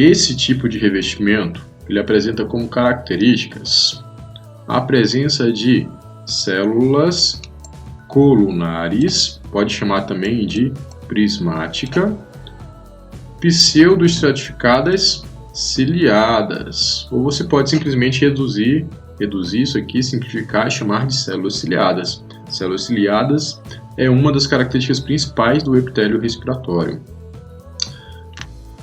Esse tipo de revestimento ele apresenta como características a presença de células colunares, pode chamar também de prismática, pseudoestratificadas ciliadas, ou você pode simplesmente reduzir isso aqui, simplificar e chamar de células ciliadas. Células ciliadas é uma das características principais do epitélio respiratório.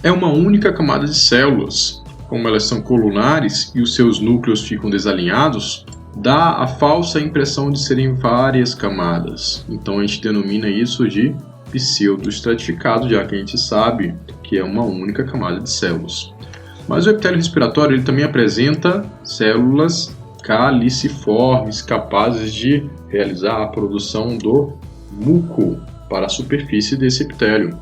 É uma única camada de células, como elas são colunares e os seus núcleos ficam desalinhados, dá a falsa impressão de serem várias camadas. Então a gente denomina isso de pseudoestratificado, já que a gente sabe que é uma única camada de células. Mas o epitélio respiratório ele também apresenta células caliciformes, capazes de realizar a produção do muco para a superfície desse epitélio.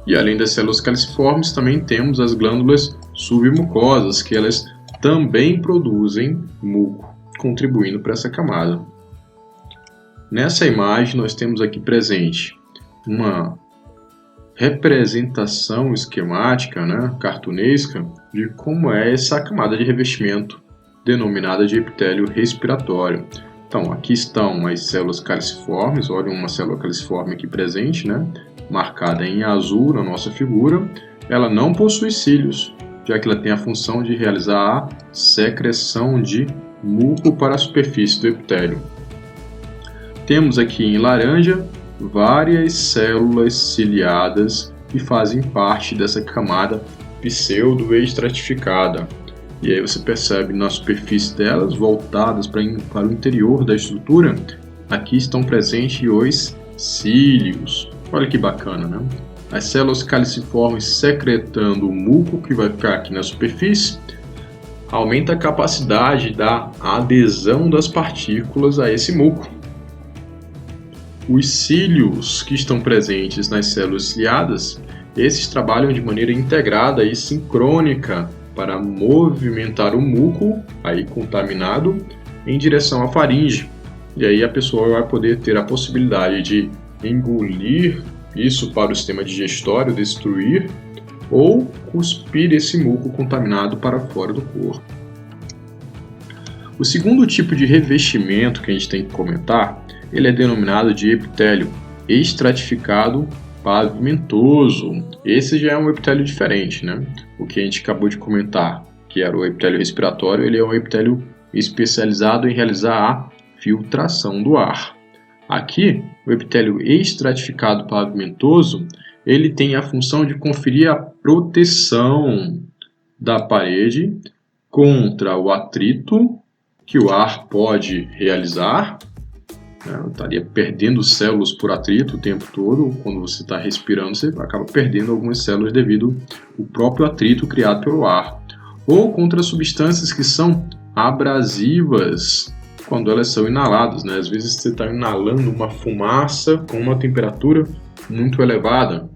E além das células caliciformes, também temos as glândulas submucosas, que elas também produzem muco, contribuindo para essa camada. Nessa imagem nós temos aqui presente uma representação esquemática, cartunesca, de como é essa camada de revestimento denominada de epitélio respiratório. Então, aqui estão as células caliciformes, olha uma célula caliciforme aqui presente, marcada em azul na nossa figura. Ela não possui cílios, já que ela tem a função de realizar a secreção de muco para a superfície do epitélio. Temos aqui em laranja várias células ciliadas que fazem parte dessa camada pseudoestratificada. E aí você percebe na superfície delas, voltadas para o interior da estrutura, aqui estão presentes os cílios. Olha que bacana, As células caliciformes secretando o muco que vai ficar aqui na superfície, aumenta a capacidade da adesão das partículas a esse muco. Os cílios que estão presentes nas células ciliadas, esses trabalham de maneira integrada e sincrônica para movimentar o muco, aí contaminado, em direção à faringe. E aí a pessoa vai poder ter a possibilidade de engolir isso para o sistema digestório, destruir, ou cuspir esse muco contaminado para fora do corpo. O segundo tipo de revestimento que a gente tem que comentar, ele é denominado de epitélio estratificado pavimentoso. Esse já é um epitélio diferente, O que a gente acabou de comentar, que era o epitélio respiratório, ele é um epitélio especializado em realizar a filtração do ar. Aqui, o epitélio estratificado pavimentoso, ele tem a função de conferir a proteção da parede contra o atrito que o ar pode realizar. Estaria perdendo células por atrito o tempo todo. Quando você está respirando, você acaba perdendo algumas células devido ao próprio atrito criado pelo ar. Ou contra substâncias que são abrasivas quando elas são inaladas. Às vezes você está inalando uma fumaça com uma temperatura muito elevada.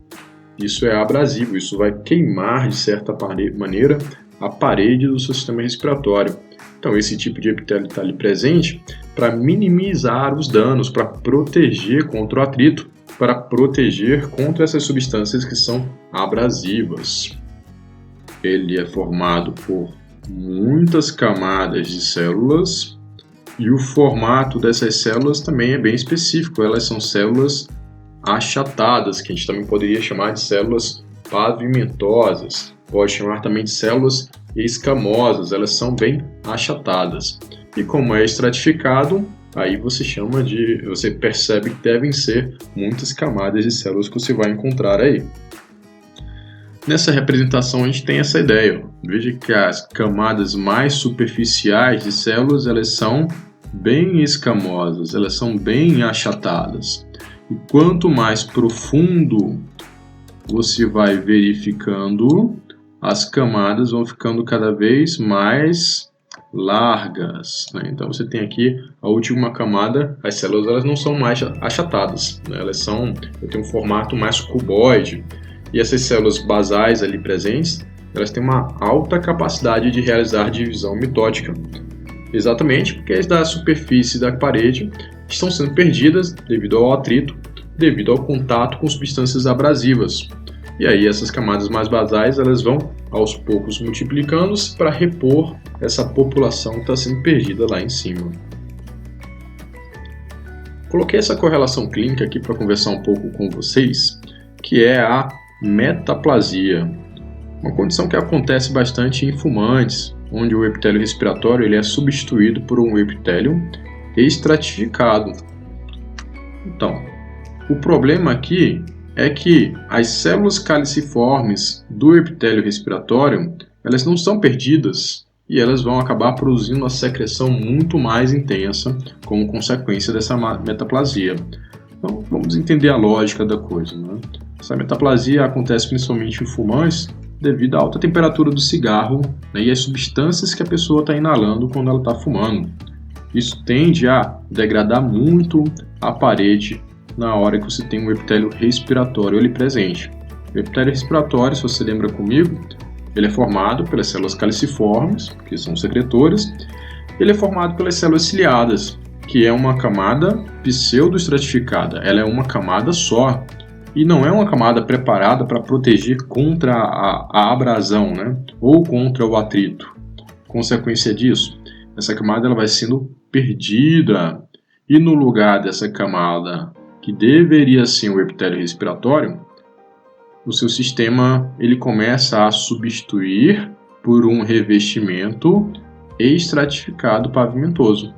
Isso é abrasivo, isso vai queimar de certa maneira a parede do seu sistema respiratório. Então esse tipo de epitélio está ali presente para minimizar os danos, para proteger contra o atrito, para proteger contra essas substâncias que são abrasivas. Ele é formado por muitas camadas de células e o formato dessas células também é bem específico. Elas são células achatadas, que a gente também poderia chamar de células pavimentosas. Pode chamar também de células escamosas, elas são bem achatadas. E como é estratificado, aí você percebe que devem ser muitas camadas de células que você vai encontrar aí. Nessa representação a gente tem essa ideia. Veja que as camadas mais superficiais de células, elas são bem escamosas, elas são bem achatadas. E quanto mais profundo você vai verificando, as camadas vão ficando cada vez mais largas. Então você tem aqui a última camada, as células elas não são mais achatadas, elas têm um formato mais cuboide. E essas células basais ali presentes, elas têm uma alta capacidade de realizar divisão mitótica. Exatamente porque as da superfície da parede estão sendo perdidas devido ao atrito, devido ao contato com substâncias abrasivas. E aí essas camadas mais basais elas vão aos poucos multiplicando-se para repor essa população que está sendo perdida lá em cima. Coloquei essa correlação clínica aqui para conversar um pouco com vocês, que é a metaplasia. Uma condição que acontece bastante em fumantes, onde o epitélio respiratório ele é substituído por um epitélio estratificado. Então, o problema aqui é que as células caliciformes do epitélio respiratório elas não são perdidas e elas vão acabar produzindo uma secreção muito mais intensa como consequência dessa metaplasia. Então, vamos entender a lógica da coisa, né? Essa metaplasia acontece principalmente em fumantes devido à alta temperatura do cigarro, né, e as substâncias que a pessoa está inalando quando ela está fumando. Isso tende a degradar muito a parede na hora que você tem um epitélio respiratório ali presente. O epitélio respiratório, se você lembra comigo, ele é formado pelas células caliciformes, que são secretoras. Ele é formado pelas células ciliadas, que é uma camada pseudoestratificada. Ela é uma camada só e não é uma camada preparada para proteger contra a abrasão, né? Ou contra o atrito. Consequência disso, essa camada ela vai sendo perdida e no lugar dessa camada que deveria ser o epitélio respiratório, o seu sistema ele começa a substituir por um revestimento estratificado pavimentoso.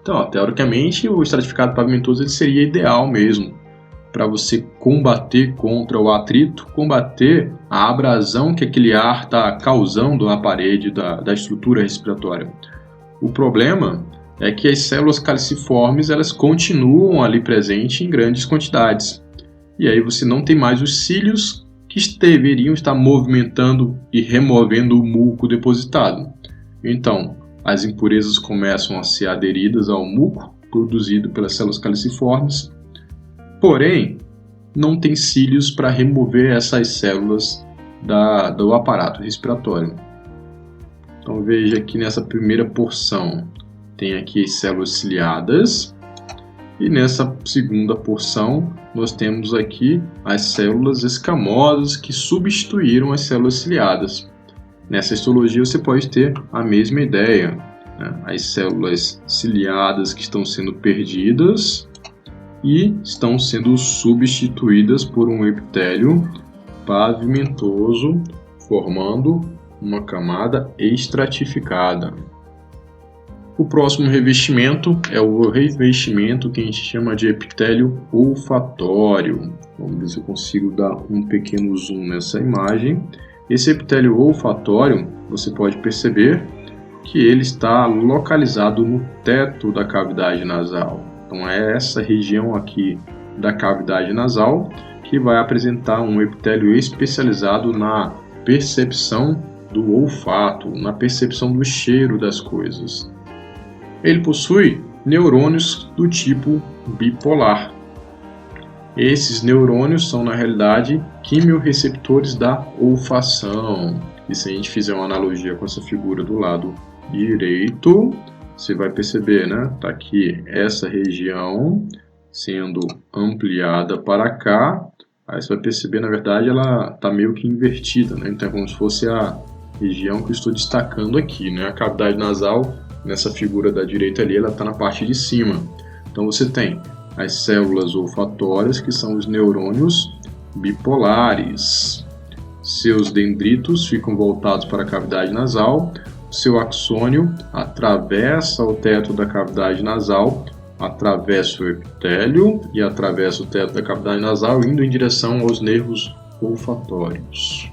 Então, teoricamente, o estratificado pavimentoso ele seria ideal mesmo para você combater contra o atrito, combater a abrasão que aquele ar está causando na parede da estrutura respiratória. O problema é que as células caliciformes elas continuam ali presentes em grandes quantidades. E aí você não tem mais os cílios que deveriam estar movimentando e removendo o muco depositado. Então, as impurezas começam a ser aderidas ao muco produzido pelas células caliciformes, porém, não tem cílios para remover essas células do aparato respiratório. Então veja aqui nessa primeira porção, tem aqui as células ciliadas, e nessa segunda porção nós temos aqui as células escamosas que substituíram as células ciliadas. Nessa histologia você pode ter a mesma ideia, né? As células ciliadas que estão sendo perdidas e estão sendo substituídas por um epitélio pavimentoso, formando uma camada estratificada. O próximo revestimento é o revestimento que a gente chama de epitélio olfatório. Vamos ver se eu consigo dar um pequeno zoom nessa imagem. Esse epitélio olfatório, você pode perceber que ele está localizado no teto da cavidade nasal. Então é essa região aqui da cavidade nasal que vai apresentar um epitélio especializado na percepção do olfato, na percepção do cheiro das coisas. Ele possui neurônios do tipo bipolar. Esses neurônios são, na realidade, quimiorreceptores da olfação. E se a gente fizer uma analogia com essa figura do lado direito, você vai perceber, né? Tá aqui essa região sendo ampliada para cá. Aí você vai perceber, na verdade, ela está meio que invertida, né? Então é como se fosse a região que eu estou destacando aqui, né? A cavidade nasal, nessa figura da direita ali, ela está na parte de cima. Então você tem as células olfatórias, que são os neurônios bipolares. Seus dendritos ficam voltados para a cavidade nasal. Seu axônio atravessa o teto da cavidade nasal, atravessa o epitélio e atravessa o teto da cavidade nasal, indo em direção aos nervos olfatórios.